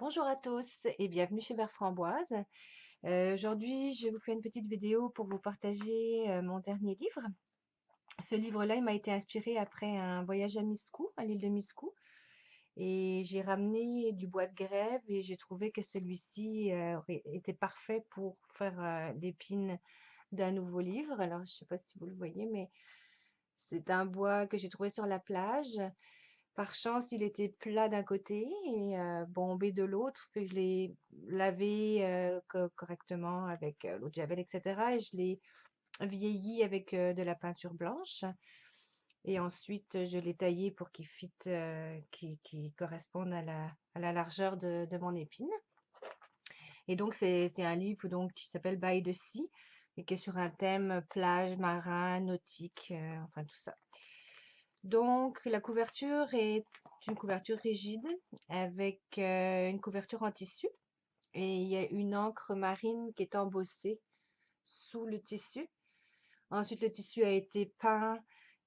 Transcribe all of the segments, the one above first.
Bonjour à tous et bienvenue chez Vert Framboise. Aujourd'hui, je vais vous faire une petite vidéo pour vous partager mon dernier livre. Ce livre-là, il m'a été inspiré après un voyage à Miscou, à l'île de Miscou. Et j'ai ramené du bois de grève et j'ai trouvé que celui-ci était parfait pour faire l'épine d'un nouveau livre. Alors, je ne sais pas si vous le voyez, mais c'est un bois que j'ai trouvé sur la plage. Par chance, il était plat d'un côté et bombé de l'autre, fait que je l'ai lavé correctement avec l'eau de Javel, etc. Et je l'ai vieilli avec de la peinture blanche. Et ensuite, je l'ai taillé pour qu'il fit, qu'il corresponde à la largeur de mon épine. Et donc, c'est un livre donc, qui s'appelle By the Sea et qui est sur un thème plage, marin, nautique, enfin tout ça. Donc, la couverture est une couverture rigide avec une couverture en tissu et il y a une encre marine qui est embossée sous le tissu. Ensuite, le tissu a été peint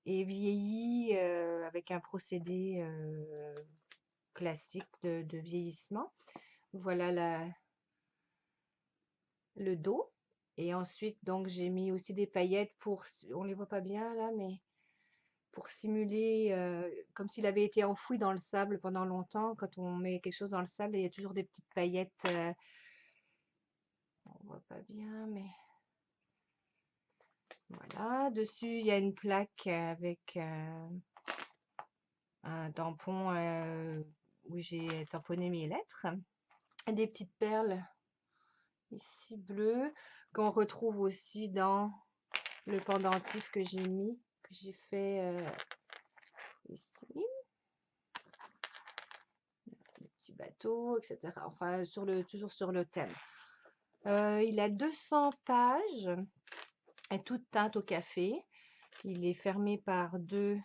et vieilli avec un procédé classique de vieillissement. Voilà le dos. Et ensuite, donc, j'ai mis aussi des paillettes pour, on les voit pas bien là, mais pour simuler comme s'il avait été enfoui dans le sable pendant longtemps. Quand on met quelque chose dans le sable, il y a toujours des petites paillettes. On voit pas bien, mais voilà. Dessus, il y a une plaque avec un tampon où j'ai tamponné mes lettres. Des petites perles ici bleues qu'on retrouve aussi dans le pendentif que j'ai mis, que j'ai fait ici. Petit bateau, etc. Enfin, toujours sur le thème. Il a 200 pages, et toute teinte au café. Il est fermé par deux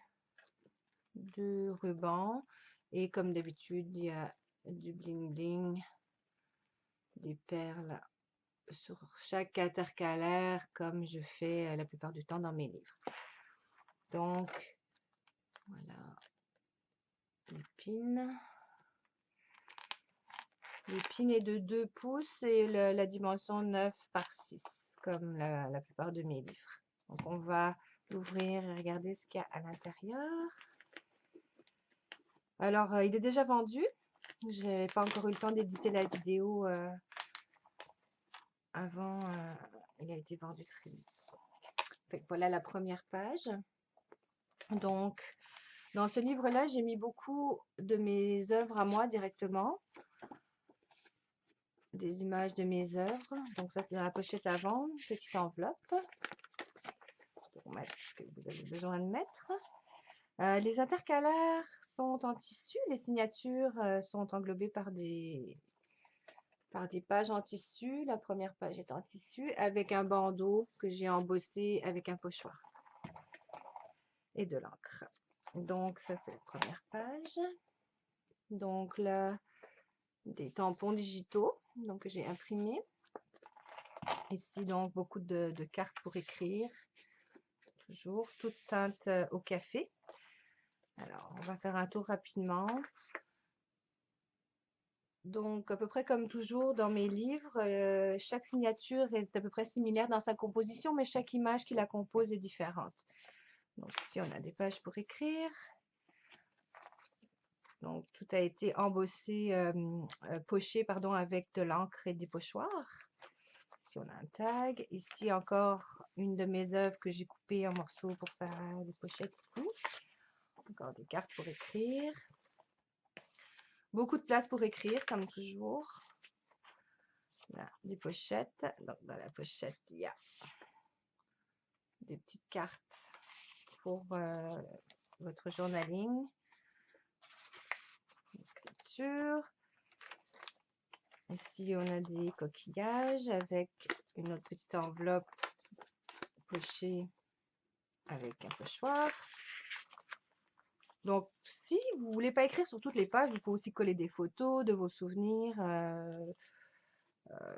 rubans. Et comme d'habitude, il y a du bling bling, des perles sur chaque intercalaire, comme je fais la plupart du temps dans mes livres. Donc, voilà l'épine. L'épine est de 2 pouces et la dimension 9 par 6, comme la plupart de mes livres. Donc, on va l'ouvrir et regarder ce qu'il y a à l'intérieur. Alors, il est déjà vendu. Je n'ai pas encore eu le temps d'éditer la vidéo avant. Il a été vendu très vite. Fait que voilà la première page. Donc, dans ce livre-là, j'ai mis beaucoup de mes œuvres à moi directement. Des images de mes œuvres. Donc, ça, c'est dans la pochette avant. Petite enveloppe. Pour mettre ce que vous avez besoin de mettre. Les intercalaires sont en tissu. Les signatures sont englobées par des pages en tissu. La première page est en tissu avec un bandeau que j'ai embossé avec un pochoir et de l'encre. Donc, ça, c'est la première page. Donc, là, des tampons digitaux donc, que j'ai imprimés. Ici, donc, beaucoup de cartes pour écrire. Toujours, toute teinte au café. Alors, on va faire un tour rapidement. Donc, à peu près comme toujours dans mes livres, chaque signature est à peu près similaire dans sa composition, mais chaque image qui la compose est différente. Donc, ici, on a des pages pour écrire. Donc, tout a été embossé, poché, pardon, avec de l'encre et des pochoirs. Ici, on a un tag. Ici, encore une de mes œuvres que j'ai coupées en morceaux pour faire les pochettes ici. Encore des cartes pour écrire. Beaucoup de place pour écrire, comme toujours. Là, des pochettes. Donc, dans la pochette, il y a des petites cartes pour votre journaling. Écriture. Ici, on a des coquillages avec une autre petite enveloppe pochée avec un pochoir. Donc, si vous ne voulez pas écrire sur toutes les pages, vous pouvez aussi coller des photos de vos souvenirs,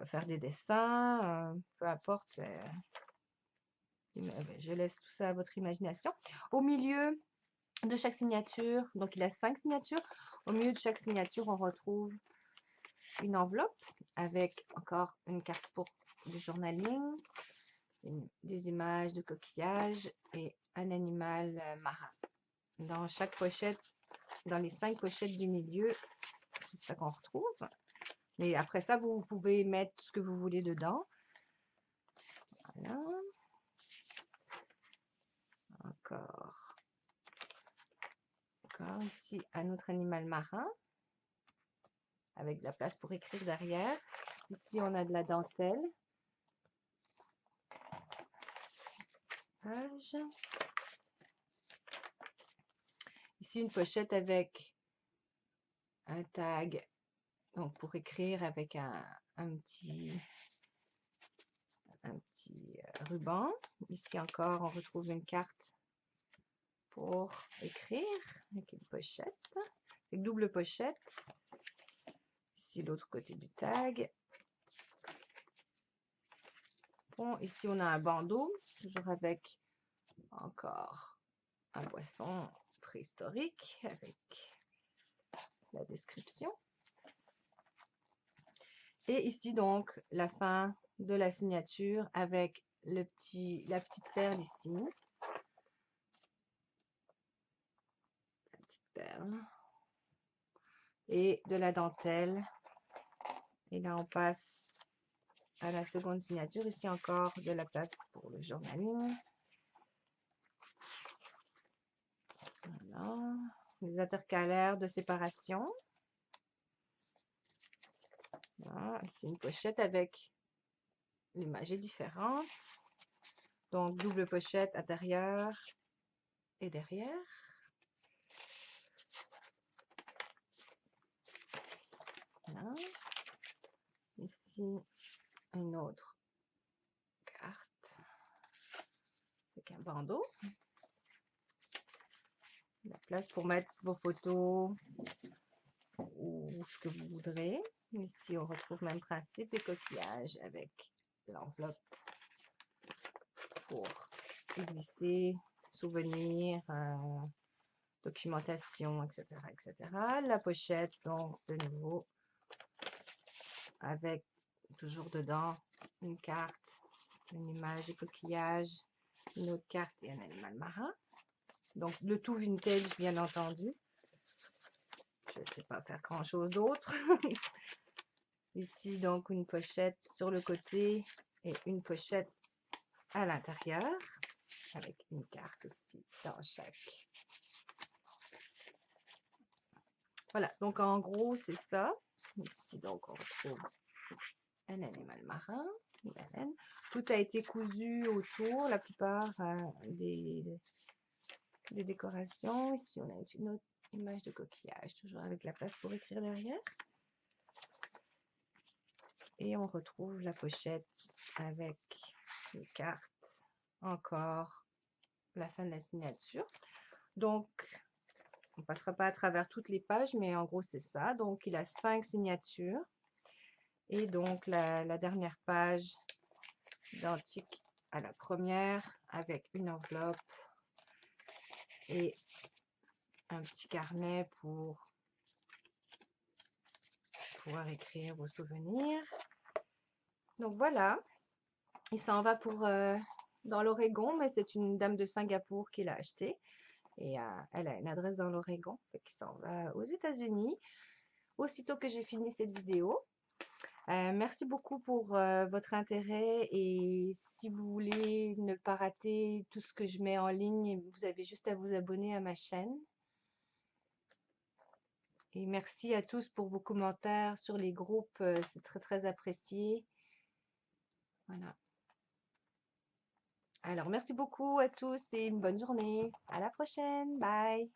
faire des dessins, peu importe. Je laisse tout ça à votre imagination. Au milieu de chaque signature, donc il a 5 signatures. Au milieu de chaque signature, on retrouve une enveloppe avec encore une carte pour du journaling, des images de coquillages et un animal marin. Dans chaque pochette, dans les 5 pochettes du milieu, c'est ça qu'on retrouve. Mais après ça, vous pouvez mettre ce que vous voulez dedans. Voilà. Encore ici un autre animal marin avec de la place pour écrire derrière. Ici, on a de la dentelle. Page. Ici, une pochette avec un tag, donc pour écrire avec un petit ruban. Ici encore, on retrouve une carte pour écrire avec une pochette, avec double pochette. Ici, l'autre côté du tag. Bon, ici, on a un bandeau, toujours avec encore un poisson préhistorique avec la description. Et ici, donc, la fin de la signature avec la petite perle ici. La petite perle. Et de la dentelle. Et là, on passe à la seconde signature. Ici encore de la place pour le journaling. Voilà. Les intercalaires de séparation. Voilà. Ici une pochette avec l'image est différente. Donc double pochette intérieure et derrière. Voilà. Ici une autre carte avec un bandeau. La place pour mettre vos photos ou ce que vous voudrez. Ici, on retrouve le même principe, les coquillages avec l'enveloppe pour y glisser, souvenirs, documentation, etc., etc. La pochette, donc, de nouveau, avec toujours dedans une carte, une image de coquillage, une autre carte et un animal marin. Donc, le tout vintage, bien entendu. Je ne sais pas faire grand chose d'autre. Ici, donc, une pochette sur le côté et une pochette à l'intérieur, avec une carte aussi dans chaque. Voilà, donc en gros, c'est ça. Ici, donc, on retrouve un animal marin, une baleine. Tout a été cousu autour, la plupart des décorations. Ici, on a une autre image de coquillage, toujours avec la place pour écrire derrière. Et on retrouve la pochette avec les cartes, encore la fin de la signature. Donc, on ne passera pas à travers toutes les pages, mais en gros, c'est ça. Donc, il a 5 signatures. Et donc, la dernière page, identique à la première, avec une enveloppe et un petit carnet pour pouvoir écrire vos souvenirs. Donc, voilà. Il s'en va pour dans l'Oregon, mais c'est une dame de Singapour qui l'a acheté. Et elle a une adresse dans l'Oregon, qui s'en va aux États-Unis. Aussitôt que j'ai fini cette vidéo. Merci beaucoup pour votre intérêt et si vous voulez ne pas rater tout ce que je mets en ligne, vous avez juste à vous abonner à ma chaîne. Et merci à tous pour vos commentaires sur les groupes, c'est très très apprécié. Voilà. Alors merci beaucoup à tous et une bonne journée. À la prochaine. Bye.